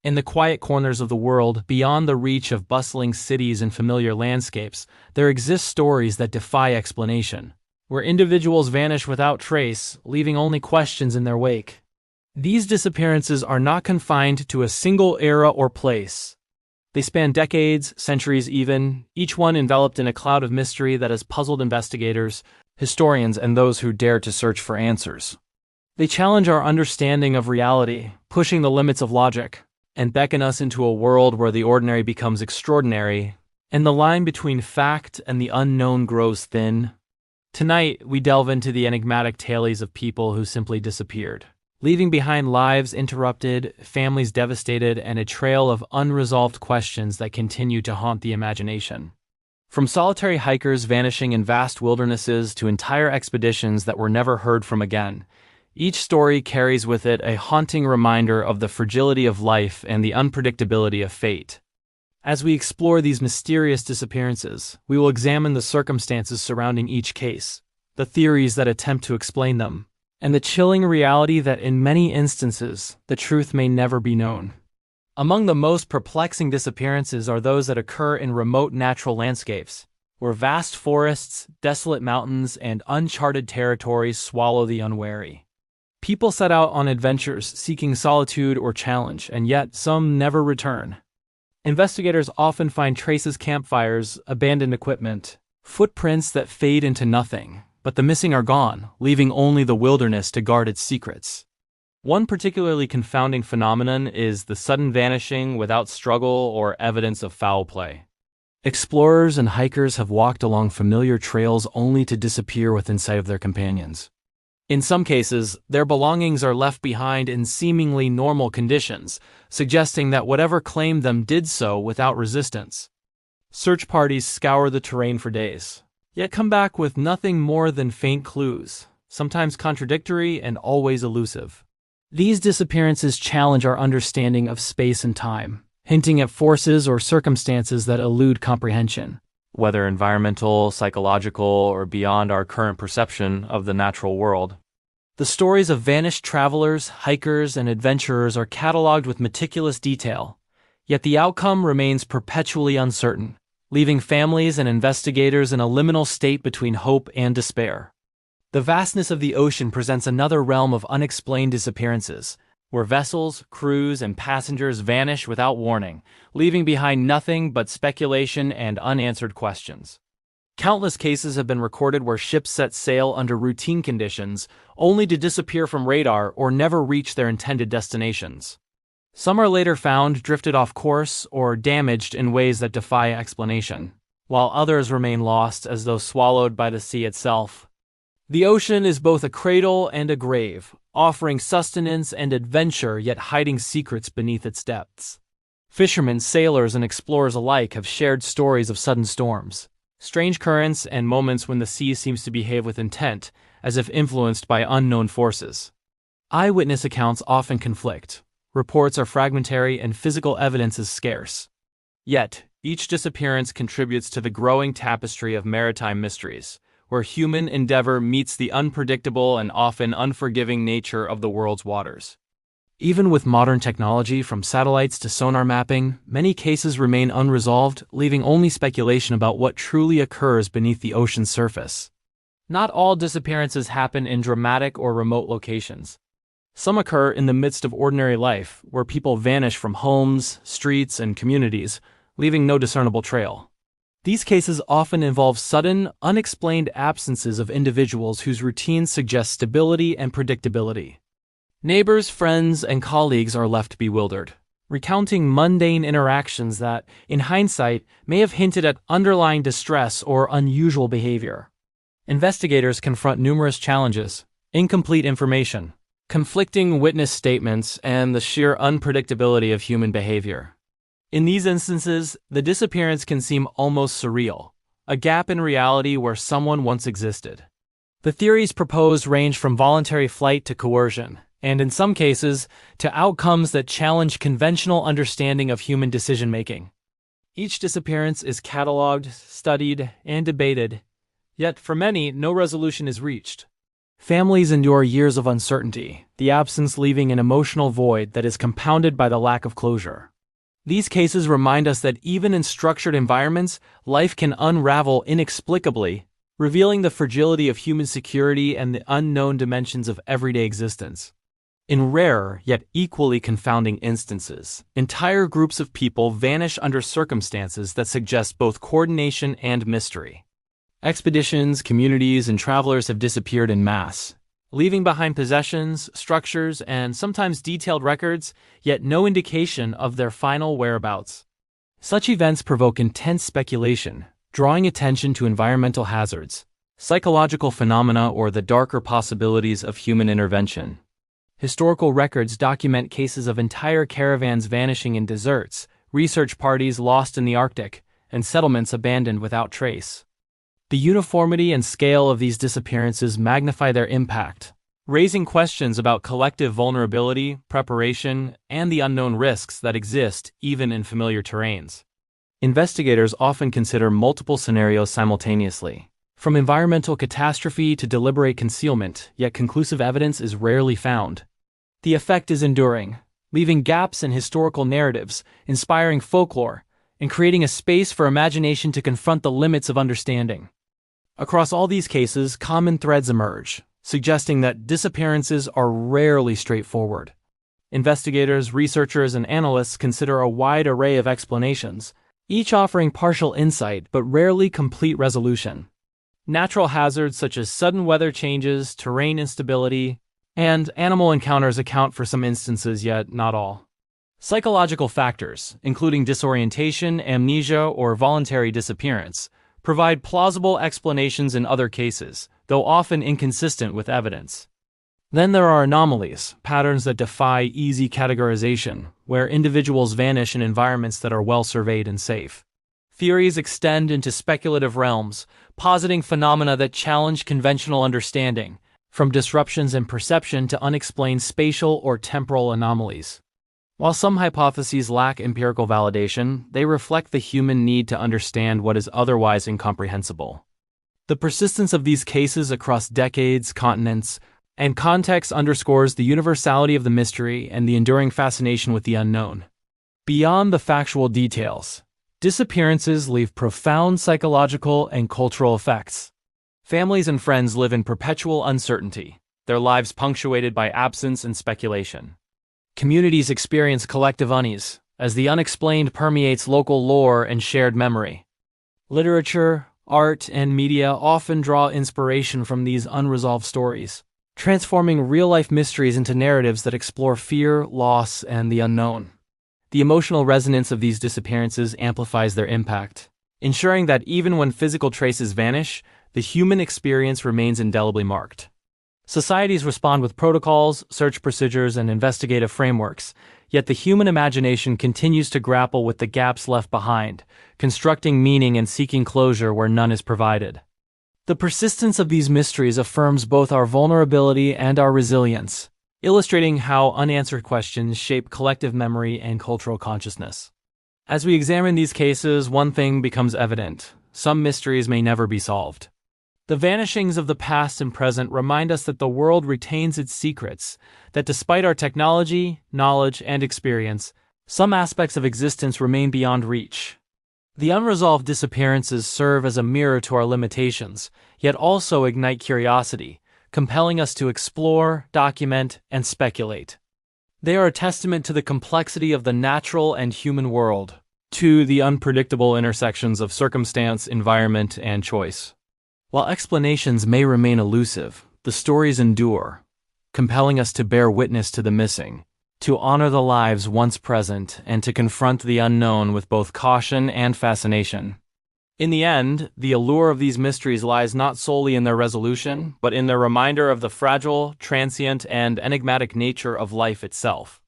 In the quiet corners of the world, beyond the reach of bustling cities and familiar landscapes, there exist stories that defy explanation, where individuals vanish without trace, leaving only questions in their wake. These disappearances are not confined to a single era or place. They span decades, centuries even, each one enveloped in a cloud of mystery that has puzzled investigators, historians, and those who dare to search for answers. They challenge our understanding of reality, pushing the limits of logic, and beckon us into a world where the ordinary becomes extraordinary, and the line between fact and the unknown grows thin. Tonight, we delve into the enigmatic tales of people who simply disappeared, leaving behind lives interrupted, families devastated, and a trail of unresolved questions that continue to haunt the imagination. From solitary hikers vanishing in vast wildernesses to entire expeditions that were never heard from again, each story carries with it a haunting reminder of the fragility of life and the unpredictability of fate. As we explore these mysterious disappearances, we will examine the circumstances surrounding each case, the theories that attempt to explain them, and the chilling reality that in many instances, the truth may never be known. Among the most perplexing disappearances are those that occur in remote natural landscapes, where vast forests, desolate mountains, and uncharted territories swallow the unwary. People set out on adventures seeking solitude or challenge, and yet some never return. Investigators often find traces, campfires, abandoned equipment, footprints that fade into nothing, but the missing are gone, leaving only the wilderness to guard its secrets. One particularly confounding phenomenon is the sudden vanishing without struggle or evidence of foul play. Explorers and hikers have walked along familiar trails only to disappear within sight of their companions. In some cases, their belongings are left behind in seemingly normal conditions, suggesting that whatever claimed them did so without resistance. Search parties scour the terrain for days, yet come back with nothing more than faint clues, sometimes contradictory and always elusive. These disappearances challenge our understanding of space and time, hinting at forces or circumstances that elude comprehension, whether environmental, psychological, or beyond our current perception of the natural world. The stories of vanished travelers, hikers, and adventurers are cataloged with meticulous detail, yet the outcome remains perpetually uncertain, leaving families and investigators in a liminal state between hope and despair. The vastness of the ocean presents another realm of unexplained disappearances, where vessels, crews, and passengers vanish without warning, leaving behind nothing but speculation and unanswered questions. Countless cases have been recorded where ships set sail under routine conditions, only to disappear from radar or never reach their intended destinations. Some are later found drifted off course or damaged in ways that defy explanation, while others remain lost as though swallowed by the sea itself. The ocean is both a cradle and a grave, offering sustenance and adventure yet hiding secrets beneath its depths. Fishermen, sailors, and explorers alike have shared stories of sudden storms, strange currents, and moments when the sea seems to behave with intent, as if influenced by unknown forces. Eyewitness accounts often conflict. Reports are fragmentary and physical evidence is scarce. Yet, each disappearance contributes to the growing tapestry of maritime mysteries, where human endeavor meets the unpredictable and often unforgiving nature of the world's waters. Even with modern technology from satellites to sonar mapping, many cases remain unresolved, leaving only speculation about what truly occurs beneath the ocean's surface. Not all disappearances happen in dramatic or remote locations. Some occur in the midst of ordinary life, where people vanish from homes, streets, and communities, leaving no discernible trail. These cases often involve sudden, unexplained absences of individuals whose routines suggest stability and predictability. Neighbors, friends, and colleagues are left bewildered, recounting mundane interactions that, in hindsight, may have hinted at underlying distress or unusual behavior. Investigators confront numerous challenges: incomplete information, conflicting witness statements, and the sheer unpredictability of human behavior. In these instances, the disappearance can seem almost surreal, a gap in reality where someone once existed. The theories proposed range from voluntary flight to coercion, and in some cases, to outcomes that challenge conventional understanding of human decision-making. Each disappearance is cataloged, studied, and debated, yet for many, no resolution is reached. Families endure years of uncertainty, the absence leaving an emotional void that is compounded by the lack of closure. These cases remind us that even in structured environments, life can unravel inexplicably, revealing the fragility of human security and the unknown dimensions of everyday existence. In rare, yet equally confounding instances, entire groups of people vanish under circumstances that suggest both coordination and mystery. Expeditions, communities, and travelers have disappeared en masse, leaving behind possessions, structures, and sometimes detailed records, yet no indication of their final whereabouts. Such events provoke intense speculation, drawing attention to environmental hazards, psychological phenomena, or the darker possibilities of human intervention. Historical records document cases of entire caravans vanishing in deserts, research parties lost in the Arctic, and settlements abandoned without trace. The uniformity and scale of these disappearances magnify their impact, raising questions about collective vulnerability, preparation, and the unknown risks that exist even in familiar terrains. Investigators often consider multiple scenarios simultaneously, from environmental catastrophe to deliberate concealment, yet conclusive evidence is rarely found. The effect is enduring, leaving gaps in historical narratives, inspiring folklore, and creating a space for imagination to confront the limits of understanding. Across all these cases, common threads emerge, suggesting that disappearances are rarely straightforward. Investigators, researchers, and analysts consider a wide array of explanations, each offering partial insight but rarely complete resolution. Natural hazards such as sudden weather changes, terrain instability, and animal encounters account for some instances, yet not all. Psychological factors, including disorientation, amnesia, or voluntary disappearance, provide plausible explanations in other cases, though often inconsistent with evidence. Then there are anomalies, patterns that defy easy categorization, where individuals vanish in environments that are well surveyed and safe. Theories extend into speculative realms, positing phenomena that challenge conventional understanding, from disruptions in perception to unexplained spatial or temporal anomalies. While some hypotheses lack empirical validation, they reflect the human need to understand what is otherwise incomprehensible. The persistence of these cases across decades, continents, and contexts underscores the universality of the mystery and the enduring fascination with the unknown. Beyond the factual details, disappearances leave profound psychological and cultural effects. Families and friends live in perpetual uncertainty, their lives punctuated by absence and speculation. Communities experience collective unease, as the unexplained permeates local lore and shared memory. Literature, art, and media often draw inspiration from these unresolved stories, transforming real-life mysteries into narratives that explore fear, loss, and the unknown. The emotional resonance of these disappearances amplifies their impact, ensuring that even when physical traces vanish, the human experience remains indelibly marked. Societies respond with protocols, search procedures, and investigative frameworks, yet the human imagination continues to grapple with the gaps left behind, constructing meaning and seeking closure where none is provided. The persistence of these mysteries affirms both our vulnerability and our resilience, illustrating how unanswered questions shape collective memory and cultural consciousness. As we examine these cases, one thing becomes evident: some mysteries may never be solved. The vanishings of the past and present remind us that the world retains its secrets, that despite our technology, knowledge, and experience, some aspects of existence remain beyond reach. The unresolved disappearances serve as a mirror to our limitations, yet also ignite curiosity, compelling us to explore, document, and speculate. They are a testament to the complexity of the natural and human world, to the unpredictable intersections of circumstance, environment, and choice. While explanations may remain elusive, the stories endure, compelling us to bear witness to the missing, to honor the lives once present, and to confront the unknown with both caution and fascination. In the end, the allure of these mysteries lies not solely in their resolution, but in their reminder of the fragile, transient, and enigmatic nature of life itself.